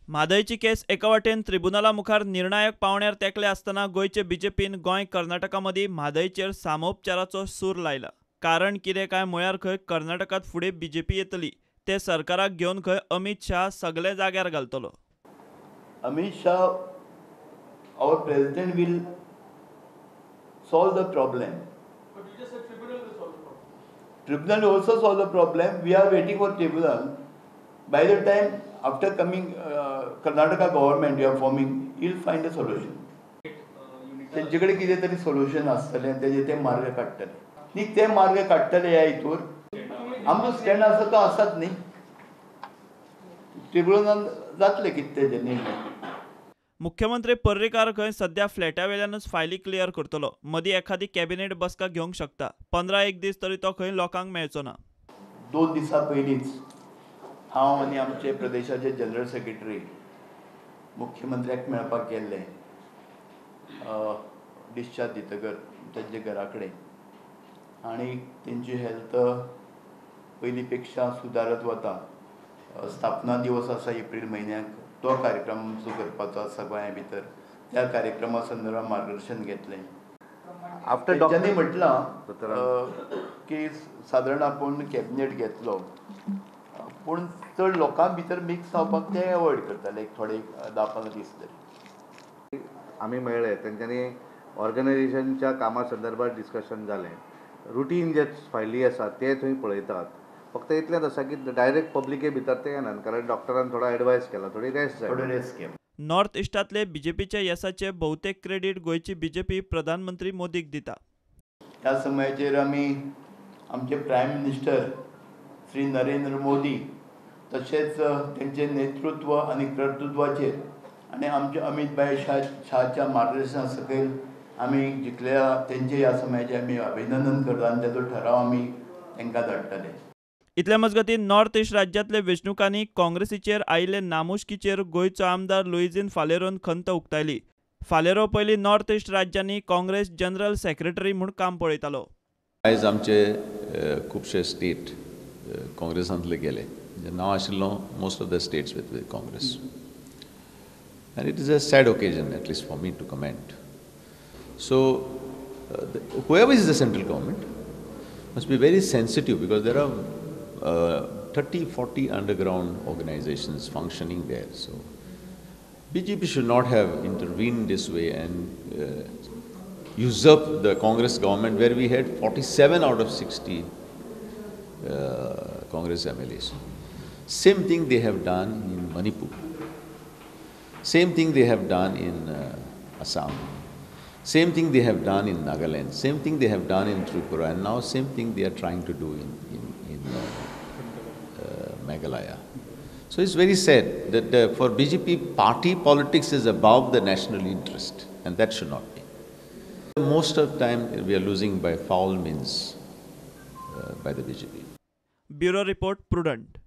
म्हादयची केस एका वाटेन ट्रिब्युनला मुखार निर्णायक पावण्यार तेंकले आसतना गोंयचे बीजेपीन गोंय कर्नाटका मदीं म्हादयचेर सामोपचाराचो सूर लायला. कारण कितें काय म्हळ्यार खंय कर्नाटकांत फुडें बीजेपी येतली ते सरकाराक घेवन खंय अमित शाह सगळे जाग्यार घालतलो. Amit Shah, our president, will solve the problem. But you just said tribunal will solve the problem. Tribunal will also solve the problem. We are waiting for tribunal. By the time after coming Karnataka government, we are forming, he'll find a solution. त्यांच्याकडे कितें तरी solution आसतलें तेजे ते मार्ग काडटले न्ही ते मार्ग काडटले ह्या हितूर आमचो स्टँड आसा तो आसात न्ही ट्रिब्युनल जातले कितें तेजे निर्णय. मुख्यमंत्री पर्रीकार खंय सध्या फ्लॅटा वेल्यानूच फायली क्लियर करतलो. मदीं एखादी कॅबिनेट बसका घेवंक शकता. 15 दीस तरी तो खंय लोकांक मेळचो ना. 2 दिसां पयलींच हांव आनी आमचे प्रदेशाचे जनरल सेक्रेटरी मुख्यमंत्र्याक मेळपाक गेल्ले डिस्चार्ज दितकर तांचे घरा कडेन आनी तेंची हेल्थ पयली पेक्षा सुदारत वता. स्थापना दिवस आसा एप्रील म्हयन्याक तो कार्यक्रम आमचो करपाचो आसा गोंया भितर. त्या कार्यक्रमा संदर्भात मार्गदर्शन घेतलें. तेंच्यांनी म्हटलां की सादारण आपूण कॅबिनेट घेतलो पूण चड लोकां भितर मिक्स जावपाक ते अवॉयड करताले थोडे 10-15 दीस तरी. आम्ही मेळ्ळे तेंच्यांनी ऑर्गनायझेशनच्या कामा संदर्भात डिस्कशन जालें. रुटीन जे फायली आसा ते थंय पळयतात. फक्त इतलेंच आसा की डायरेक्ट पब्लिके भितर ते येनात कारण डॉक्टरान थोडो एडवायस केला थोडी रेस्ट जाय. नॉर्थ इस्टातले बीजेपीचे यशाचे बहुतेक क्रेडीट गोंयची बीजेपी प्रधानमंत्री मोदीक दिता. ह्या समयाचेर आमी आमचे प्रायम मिनिस्टर श्री नरेंद्र मोदी तशेंच तेंचे नेतृत्व आनी कर्तृत्वाचेर आनी आमचे अमित भाई शाहच्या मार्गदर्शना सकयल आमी जिखल्या तेंचे ह्या समयाचे आमी अभिनंदन करता आनी तेजो ठराव आमी तांकां धाडटले. इतल्या मजगतीं नॉर्थ इस्ट राज्यांतले वेंचणुकांनी काँग्रेसीचेर आयिल्ले नामुष्कीचेर गोंयचो आमदार लुईझीन फालेरोन खंत उक्तायली. फालेरो पयलीं नॉर्थ इस्ट राज्यांनी काँग्रेस जनरल सेक्रेटरी म्हूण काम पळयतालो. आयज आमचे खुबशे स्टेट काँग्रेसांतले गेले. नांव आशिल्लो most of the states with Congress. And it is a sad occasion, at least for me, to comment. So, whoever is the central government must be very sensitive because there are 30-40 underground organizations functioning there. So, BJP should not have intervened this way and usurped the Congress government where we had 47 out of 60 Congress MLAs. Same thing they have done in Manipur. Same thing they have done in Assam. Same thing they have done in Nagaland. Same thing they have done in Tripura. And now same thing they are trying to do in Meghalaya. So it's very sad that for BJP, party politics is above the national interest. And that should not be. Most of the time we are losing by foul means by the BJP. Bureau Report, Prudent.